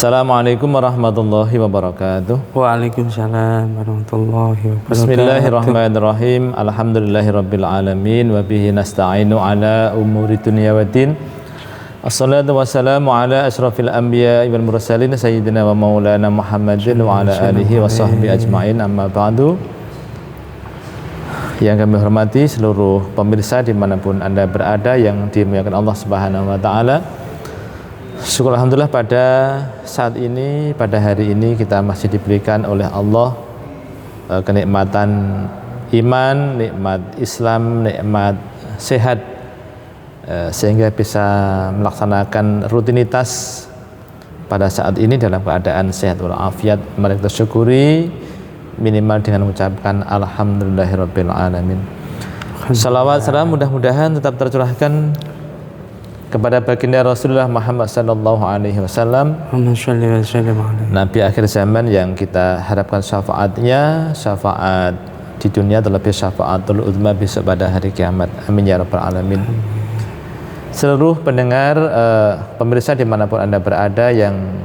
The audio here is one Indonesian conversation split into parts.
Assalamualaikum warahmatullahi wabarakatuh. Waalaikumsalam warahmatullahi wabarakatuh. Bismillahirrahmanirrahim. Alhamdulillahirabbil alamin wa bihi nasta'inu ala umuri dunya waddin. Assalatu wassalamu ala asyrafil anbiya'i wal mursalin sayyidina wa maulana Muhammadin wa ala alihi wa sahbihi ajmain, amma ba'du. Yang kami hormati seluruh pemirsa dimanapun Anda berada yang dimuliakan Allah Subhanahu wa ta'ala. Syukur alhamdulillah pada saat ini, pada hari ini kita masih diberikan oleh Allah kenikmatan iman, nikmat Islam, nikmat sehat, sehingga bisa melaksanakan rutinitas pada saat ini dalam keadaan sehat walafiat. Mari kita syukuri minimal dengan mengucapkan alhamdulillahirabbil alamin. Salawat salam mudah-mudahan tetap tercurahkan kepada baginda Rasulullah Muhammad sallallahu alaihi wasallam, Nabi akhir zaman yang kita harapkan syafaatnya, syafaat di dunia terlebih syafaatul uzma besok pada hari kiamat. Amin ya rabbal alamin. Seluruh pendengar, pemirsa dimanapun Anda berada yang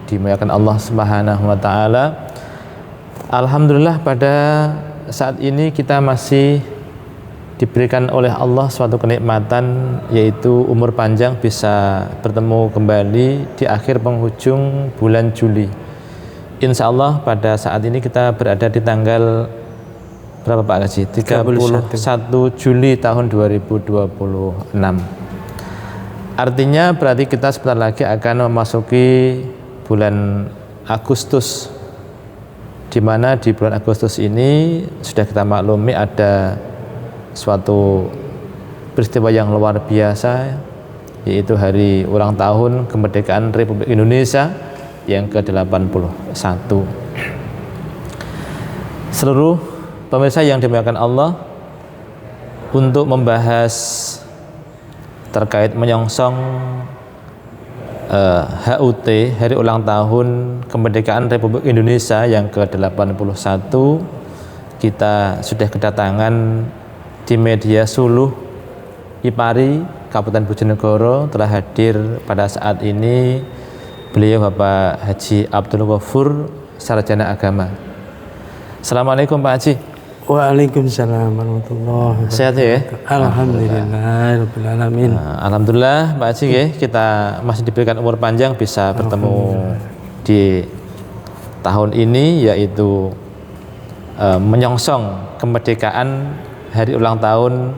dimuliakan Allah Subhanahu wa taala, alhamdulillah pada saat ini kita masih diberikan oleh Allah suatu kenikmatan, yaitu umur panjang, bisa bertemu kembali di akhir penghujung bulan Juli. Insya Allah pada saat ini kita berada di tanggal berapa Pak Haji? 31 Juli tahun 2026. Artinya berarti kita sebentar lagi akan memasuki bulan Agustus, di mana di bulan Agustus ini sudah kita maklumi ada suatu peristiwa yang luar biasa, yaitu hari ulang tahun kemerdekaan Republik Indonesia yang ke-81. Seluruh pemirsa yang dimuliakan Allah, untuk membahas terkait menyongsong HUT, hari ulang tahun kemerdekaan Republik Indonesia yang ke-81, kita sudah kedatangan di media Suluh Ipari Kabupaten Bojonegoro. Telah hadir pada saat ini beliau Bapak Haji Abdul Ghafur, sarjana agama. Assalamualaikum Pak Haji. Waalaikumsalam warahmatullahi wabarakatuh. Sehat ya? Alhamdulillahirabbil alamin. Alhamdulillah Pak Haji ya, kita masih diberikan umur panjang bisa bertemu di tahun ini, yaitu menyongsong kemerdekaan hari ulang tahun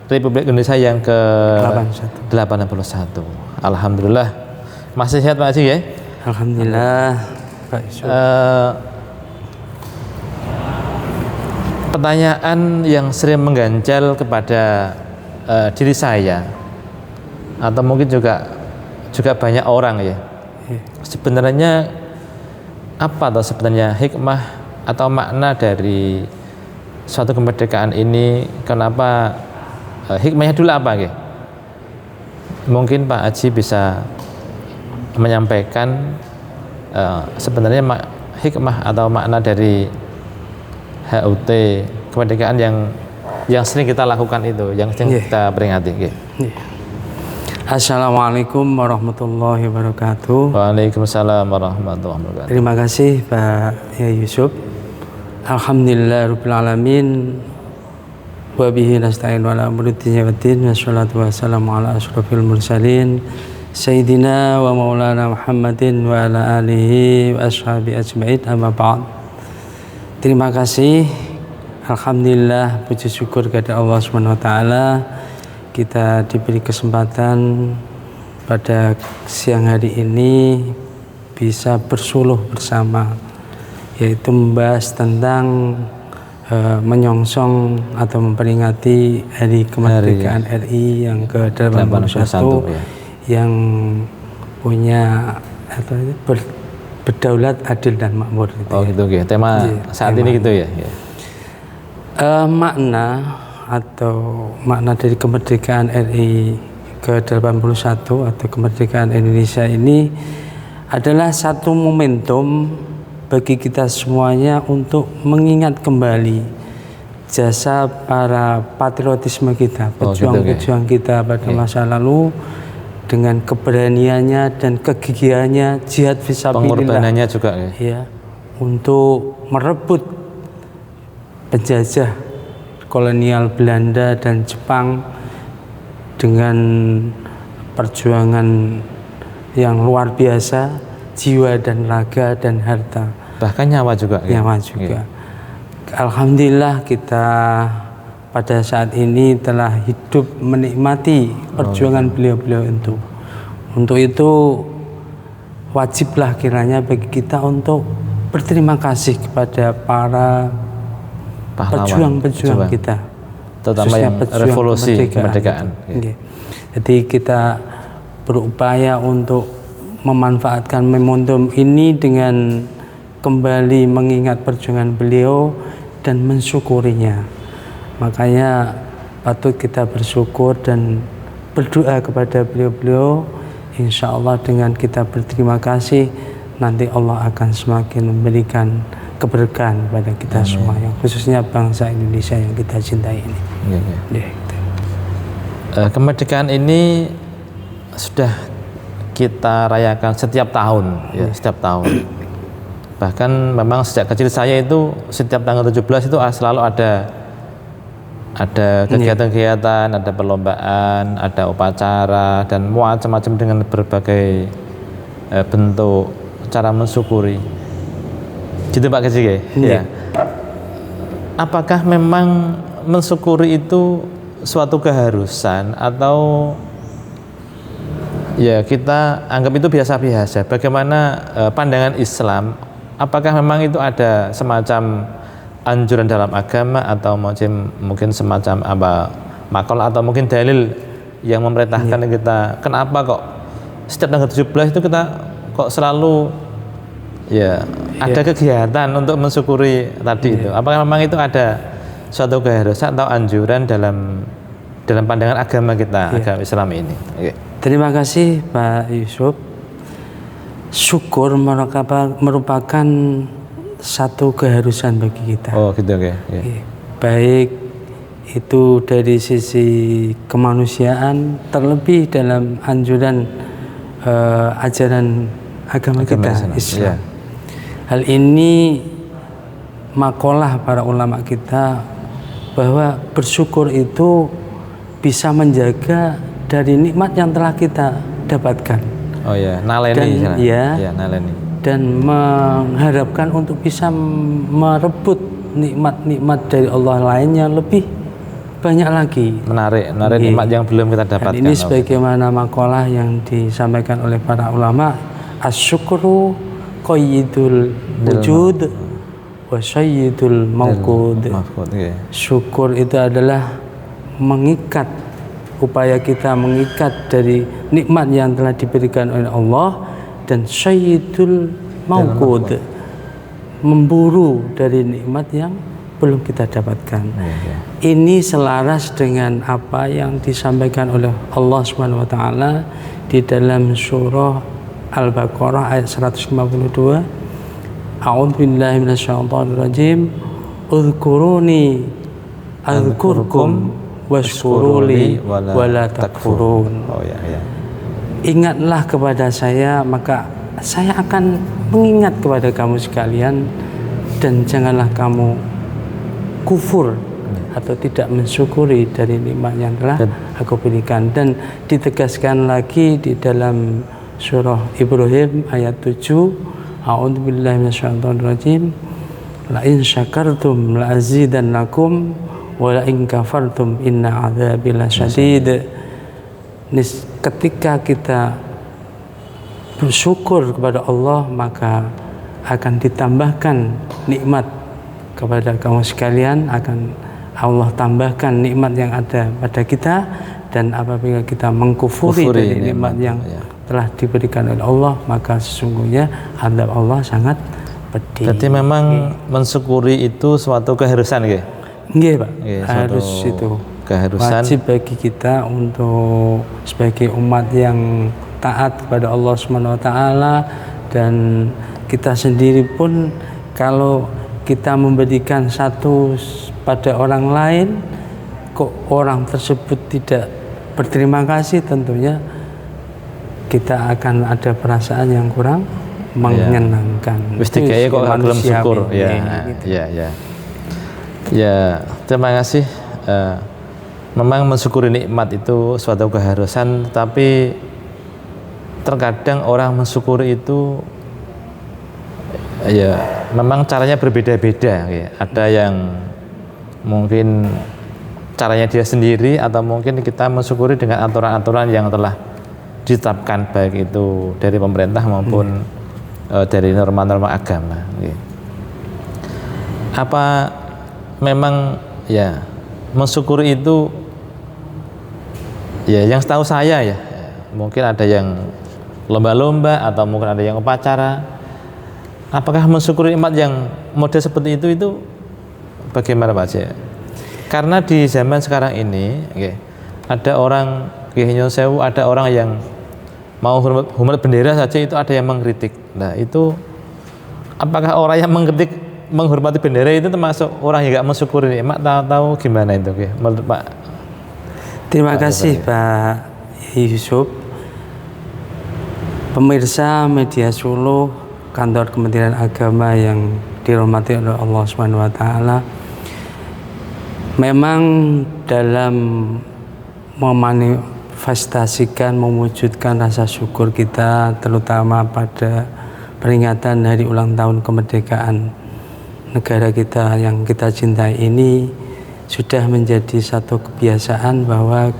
Republik Indonesia yang ke-81. Alhamdulillah. Masih sehat Pak Haji ya? Alhamdulillah. Pertanyaan yang sering mengganjal kepada diri saya, atau mungkin juga banyak orang ya, sebenarnya apa atau sebenarnya hikmah atau makna dari suatu kemerdekaan ini? Kenapa, hikmahnya dulu apa ya? Mungkin Pak Haji bisa menyampaikan sebenarnya hikmah atau makna dari HUT kemerdekaan yang sering kita lakukan itu, yang sering kita peringati. Assalamualaikum warahmatullahi wabarakatuh. Waalaikumsalam warahmatullahi wabarakatuh. Terima kasih Pak Yusuf. Alhamdulillahirabbil alamin wa bihi nasta'in wa ala umuri dunya waddin, wassalatu wassalamu ala asyrafil mursalin sayyidina wa maulana Muhammadin wa ala alihi wa ashabi ajmain, amma ba'd. Terima kasih, alhamdulillah, puji syukur kepada Allah Subhanahu wa taala, kita diberi kesempatan pada siang hari ini bisa bersuluh bersama, yaitu membahas tentang menyongsong atau memperingati hari kemerdekaan RI yang ke-81 ya, yang punya berdaulat, adil dan makmur. Gitu ya. Tema saat ini gitu ya. Makna dari kemerdekaan RI ke-81 atau kemerdekaan Indonesia ini adalah satu momentum bagi kita semuanya untuk mengingat kembali jasa para patriotisme kita, pejuang-pejuang kita pada masa lalu, dengan keberaniannya dan kegigihannya jihad fisabilillah, pengorbanannya juga ya. Ya, untuk merebut penjajah kolonial Belanda dan Jepang dengan perjuangan yang luar biasa, jiwa dan raga dan harta, bahkan nyawa juga nyawa juga. Alhamdulillah kita pada saat ini telah hidup menikmati perjuangan beliau-beliau itu. Untuk itu wajiblah kiranya bagi kita untuk berterima kasih kepada para pejuang-pejuang kita, terutama yang revolusi kemerdekaan. Jadi kita berupaya untuk memanfaatkan momentum ini dengan kembali mengingat perjuangan beliau dan mensyukurinya. Makanya patut kita bersyukur dan berdoa kepada beliau-beliau. Insya Allah dengan kita berterima kasih, nanti Allah akan semakin memberikan keberkahan kepada kita semua, yang khususnya bangsa Indonesia yang kita cintai ini. Kemerdekaan ini sudah kita rayakan setiap tahun, ya, setiap tahun. Bahkan memang sejak kecil saya itu setiap tanggal 17 itu selalu ada kegiatan-kegiatan, ada perlombaan, ada upacara dan macam-macam dengan berbagai bentuk cara mensyukuri. Gitu Pak Kejige. Ya. Apakah memang mensyukuri itu suatu keharusan atau ya kita anggap itu biasa-biasa? Bagaimana pandangan Islam? Apakah memang itu ada semacam anjuran dalam agama atau mungkin semacam makalah atau mungkin dalil yang memerintahkan kita, kenapa kok setiap tanggal 17 itu kita kok selalu ada kegiatan untuk mensyukuri tadi itu? Apakah memang itu ada suatu keharusan atau anjuran dalam pandangan agama kita, agama Islam ini? Terima kasih Pak Yusuf. Syukur merupakan satu keharusan bagi kita. Oh gitu, oke. Baik itu dari sisi kemanusiaan, terlebih dalam anjuran ajaran agama kita, Islam. Hal ini makalah para ulama kita bahwa bersyukur itu bisa menjaga dari nikmat yang telah kita dapatkan. Oh ya, naleni. Naleni. Dan mengharapkan untuk bisa merebut nikmat-nikmat dari Allah lainnya lebih banyak lagi. Menarik nikmat yang belum kita dapatkan. Dan ini sebagaimana makalah yang disampaikan oleh para ulama, asyukru qayyidul wujud wa sayyidul mawqud. Syukur itu adalah mengikat, upaya kita mengikat dari nikmat yang telah diberikan oleh Allah, dan sayyidul mawqud, memburu dari nikmat yang belum kita dapatkan. Ini selaras dengan apa yang disampaikan oleh Allah Subhanahu wa taala di dalam surah Al-Baqarah ayat 152. A'udzubillahi minasyaitonir rajim. Udhkuruni adzkurkum washkuruli wala takfurun. Ingatlah kepada saya, maka saya akan mengingat kepada kamu sekalian, dan janganlah kamu kufur atau tidak mensyukuri dari nikmat yang telah aku berikan. Dan ditegaskan lagi di dalam surah Ibrahim ayat 7, a'udzubillahi minasyaitonirrajim, la in syakartum la azidannakum wa la in kafartum inna adzabi lasyadid. Ketika kita bersyukur kepada Allah, maka akan ditambahkan nikmat kepada kamu sekalian, akan Allah tambahkan nikmat yang ada pada kita. Dan apabila kita mengkufuri dari nikmat yang telah diberikan oleh Allah, maka sesungguhnya azab Allah sangat pedih. Jadi memang mensyukuri itu suatu keharusan, nggih Pak, harus itu keharusan, wajib bagi kita untuk sebagai umat yang taat kepada Allah Subhanahu wa taala. Dan kita sendiri pun kalau kita memberikan satu pada orang lain, kok orang tersebut tidak berterima kasih, tentunya kita akan ada perasaan yang kurang menyenangkan. Wis digawe kok gak gelem syukur. Ya, gitu. Ya, terima kasih. Memang mensyukuri nikmat itu suatu keharusan, tapi terkadang orang mensyukuri itu ya memang caranya berbeda-beda. Ya. Ada yang mungkin caranya dia sendiri, atau mungkin kita mensyukuri dengan aturan-aturan yang telah ditetapkan, baik itu dari pemerintah maupun dari norma-norma agama. Ya. Apa memang ya mensyukuri itu ya yang setahu saya ya mungkin ada yang lomba-lomba atau mungkin ada yang upacara. Apakah mensyukuri nikmat yang model seperti itu bagaimana Pak Haji? Karena di zaman sekarang ini ada orang ada orang yang mau hormat bendera saja itu ada yang mengkritik. Nah itu apakah orang yang menghormati bendera itu termasuk orang yang nggak mensyukuri nikmat, tahu gimana itu menurut Pak? Terima kasih Pak Yusuf. Pemirsa media Suluh, kantor Kementerian Agama yang dirahmati oleh Allah Subhanahu wa taala. Memang dalam memanifestasikan, mewujudkan rasa syukur kita terutama pada peringatan hari ulang tahun kemerdekaan negara kita yang kita cintai ini sudah menjadi satu kebiasaan bahwa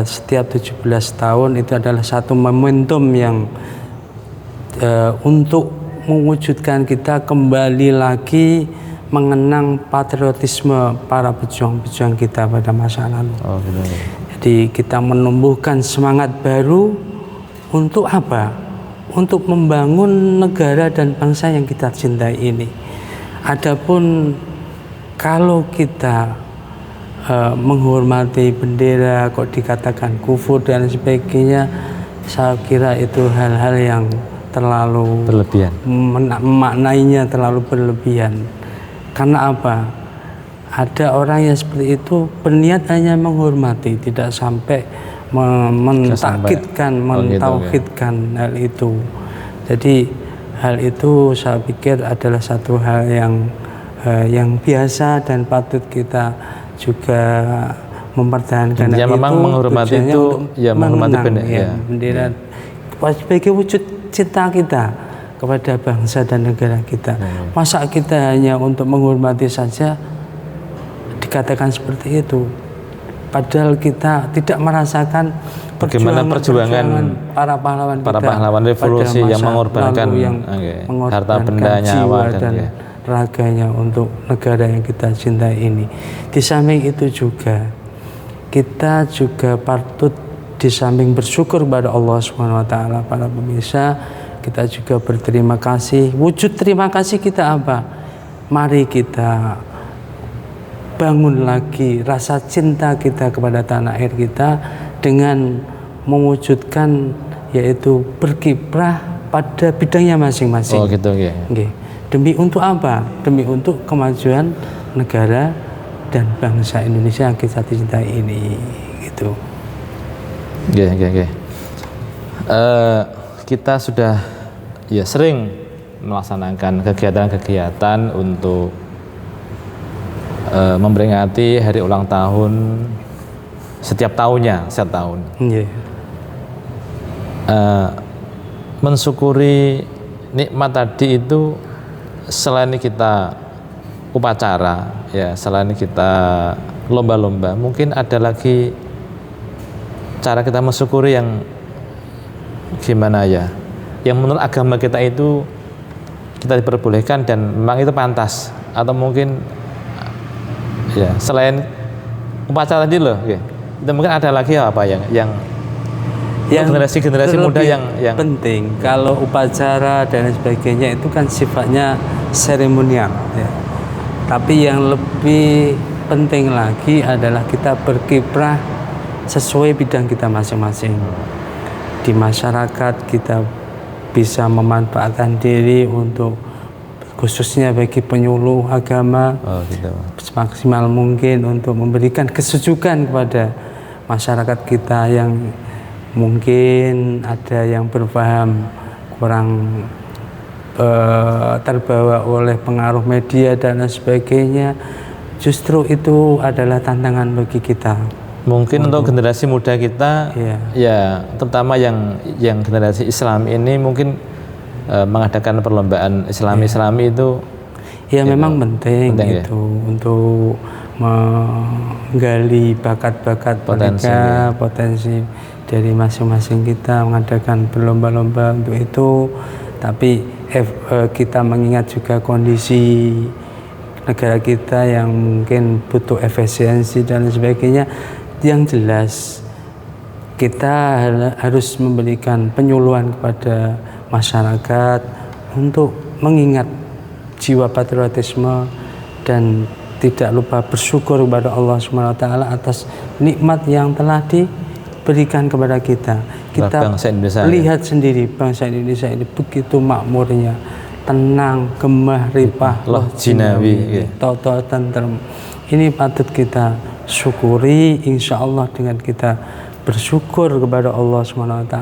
setiap 17 tahun itu adalah satu momentum yang untuk mewujudkan kita kembali lagi mengenang patriotisme para pejuang-pejuang kita pada masa lalu. Jadi kita menumbuhkan semangat baru untuk apa? Untuk membangun negara dan bangsa yang kita cintai ini. Adapun kalau kita menghormati bendera kok dikatakan kufur dan sebagainya, saya kira itu hal-hal yang terlalu berlebihan, maknainya terlalu berlebihan. Karena apa? Ada orang yang seperti itu berniat hanya menghormati, tidak sampai mentakidkan, mentauhidkan hal itu. Jadi hal itu saya pikir adalah satu hal yang biasa dan patut kita juga mempertahankan. Ya, memang menghormati itu ya menghormati bendera sebagai wujud cinta kita kepada bangsa dan negara kita. Masa kita hanya untuk menghormati saja dikatakan seperti itu, padahal kita tidak merasakan bagaimana perjuangan para pahlawan revolusi yang mengorbankan harta benda, nyawa dan raganya untuk negara yang kita cintai ini. Di samping itu juga kita juga patut di samping bersyukur kepada Allah Subhanahu wa taala, para pemirsa, kita juga berterima kasih. Wujud terima kasih kita apa? Mari kita bangun lagi rasa cinta kita kepada tanah air kita dengan mewujudkan yaitu berkiprah pada bidangnya masing-masing. Oh gitu ya. Demi untuk apa? Demi untuk kemajuan negara dan bangsa Indonesia yang kita cintai ini, gitu. Kita sudah sering melaksanakan kegiatan-kegiatan untuk memperingati hari ulang tahun setiap tahun. Mensyukuri nikmat tadi itu selain kita upacara, selain kita lomba-lomba, mungkin ada lagi cara kita mensyukuri yang gimana yang menurut agama kita itu kita diperbolehkan dan memang itu pantas, atau mungkin selain upacara tadi itu mungkin ada lagi apa yang generasi muda yang penting. Kalau upacara dan sebagainya itu kan sifatnya seremonial, tapi yang lebih penting lagi adalah kita berkiprah sesuai bidang kita masing-masing. Di masyarakat kita bisa memanfaatkan diri untuk khususnya bagi penyuluh agama semaksimal mungkin untuk memberikan kesejukan kepada masyarakat kita yang mungkin ada yang berpaham kurang terbawa oleh pengaruh media dan lain sebagainya. Justru itu adalah tantangan bagi kita. Mungkin untuk generasi muda kita, Iya. ya terutama yang generasi Islam ini mungkin mengadakan perlombaan Islami itu Ya memang penting ya? itu untuk menggali bakat-bakat mereka, potensi dari masing-masing kita, mengadakan berlomba-lomba untuk itu. Tapi kita mengingat juga kondisi negara kita yang mungkin butuh efisiensi dan sebagainya. Yang jelas kita harus memberikan penyuluhan kepada masyarakat untuk mengingat jiwa patriotisme dan tidak lupa bersyukur kepada Allah SWT atas nikmat yang telah diberikan kepada kita. Kita lihat sendiri bangsa Indonesia ini begitu makmurnya, tenang, gemah, ripah, loh jinawi, toto tentrem. Ini patut kita syukuri. Insya Allah dengan kita bersyukur kepada Allah SWT,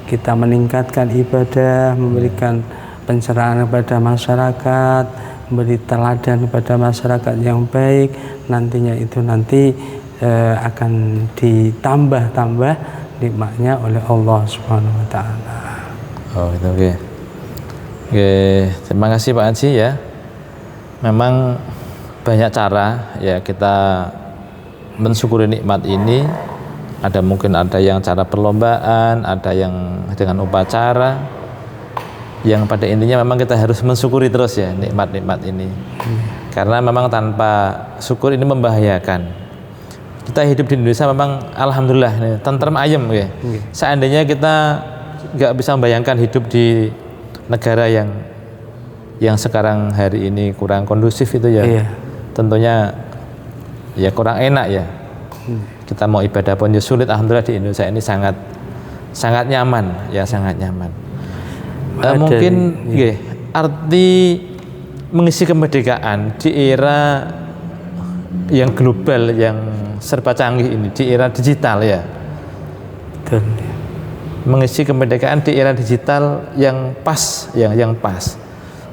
kita meningkatkan ibadah, memberikan pencerahan kepada masyarakat, memberi teladan kepada masyarakat yang baik, nantinya itu nanti akan ditambah-tambah nikmatnya oleh Allah Subhanahu wa taala. Oh, itu oke. Oke, terima kasih Pak Haji ya. Memang banyak cara ya kita mensyukuri nikmat ini. Mungkin ada yang cara perlombaan, ada yang dengan upacara. Yang pada intinya memang kita harus mensyukuri terus ya nikmat-nikmat ini. Karena memang tanpa syukur ini membahayakan. Kita hidup di Indonesia memang alhamdulillah nih, tentrem ayem ya. Seandainya kita nggak bisa membayangkan hidup di negara yang sekarang hari ini kurang kondusif itu ya. Tentunya ya kurang enak ya. Kita mau ibadah pun ya sulit. Alhamdulillah di Indonesia ini sangat nyaman ya, sangat nyaman. Mungkin arti mengisi kemerdekaan di era yang global, yang serba canggih ini, di era digital ya. Betul. Mengisi kemerdekaan di era digital yang pas, yang pas.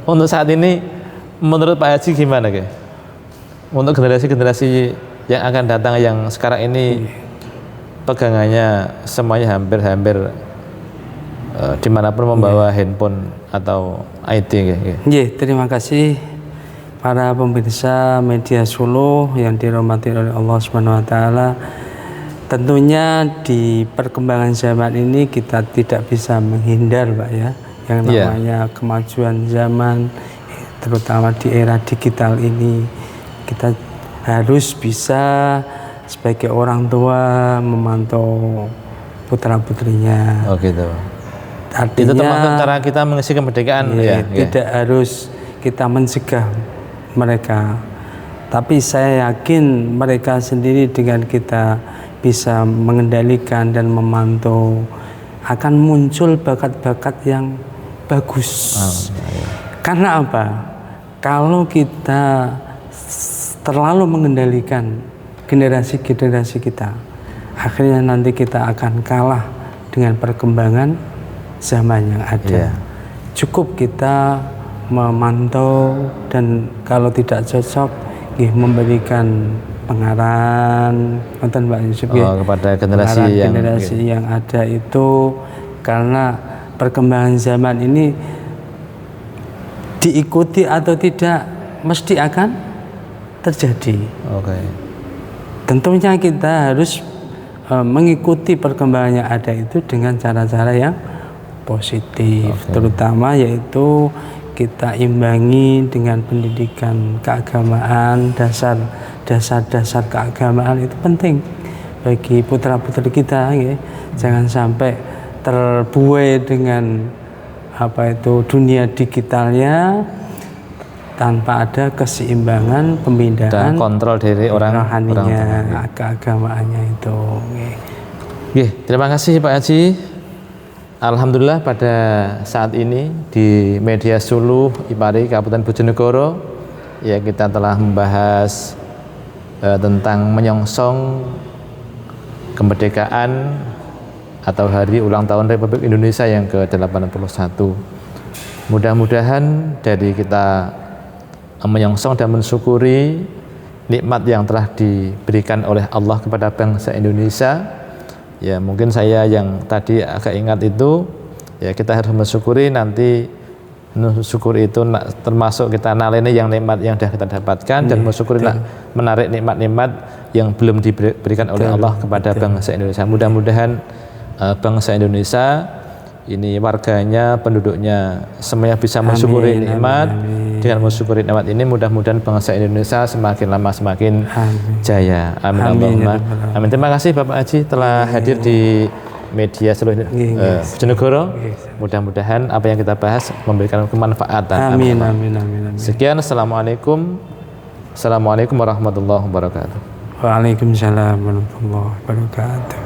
Untuk saat ini, menurut Pak Haji gimana guys? Untuk generasi-generasi yang akan datang, yang sekarang ini pegangannya semuanya hampir dimanapun membawa handphone atau IT gitu. Terima kasih para pemirsa media Suluh yang dirahmati oleh Allah Subhanahu wa taala. Tentunya di perkembangan zaman ini kita tidak bisa menghindar Pak ya, yang namanya kemajuan zaman, terutama di era digital ini. Kita harus bisa sebagai orang tua memantau putra-putrinya. Oh gitu. Artinya, itu termasuk cara kita mengisi kemerdekaan tidak harus kita mencegah mereka, tapi saya yakin mereka sendiri dengan kita bisa mengendalikan dan memantau akan muncul bakat-bakat yang bagus. Karena apa? Kalau kita terlalu mengendalikan generasi-generasi kita, akhirnya nanti kita akan kalah dengan perkembangan zaman yang ada. Cukup kita memantau dan kalau tidak cocok memberikan pengarahan kepada generasi yang ada itu, karena perkembangan zaman ini diikuti atau tidak mesti akan terjadi. Tentunya kita harus mengikuti perkembangan yang ada itu dengan cara-cara yang positif, terutama yaitu kita imbangi dengan pendidikan keagamaan, dasar keagamaan itu penting bagi putra-putri kita ya. Jangan sampai terbuai dengan dunia digitalnya tanpa ada keseimbangan pemindahan dan kontrol dari orang keagamaannya itu. Terima kasih Pak Haji. Alhamdulillah pada saat ini di media Suluh Ipari Kabupaten Bojonegoro ya kita telah membahas tentang menyongsong kemerdekaan atau hari ulang tahun Republik Indonesia yang ke-81. Mudah-mudahan dari kita menyongsong dan mensyukuri nikmat yang telah diberikan oleh Allah kepada bangsa Indonesia. Ya, mungkin saya yang tadi agak ingat itu, ya kita harus mensyukuri, nanti syukur itu termasuk kita naleni yang nikmat yang sudah kita dapatkan, dan mensyukuri menarik nikmat-nikmat yang belum diberikan oleh Allah kepada bangsa Indonesia. Mudah-mudahan bangsa Indonesia ini, warganya, penduduknya, semuanya bisa mensyukuri nikmat. Dengan mensyukuri nikmat ini, mudah-mudahan bangsa Indonesia semakin lama semakin jaya. Amin, Allahumma amin. Terima kasih Bapak Haji telah hadir di media seluruh Bojonegoro. Mudah-mudahan apa yang kita bahas memberikan kemanfaatan. Amin, amin, amin, amin. Sekian, assalamualaikum warahmatullahi wabarakatuh. Waalaikumsalam warahmatullahi wabarakatuh.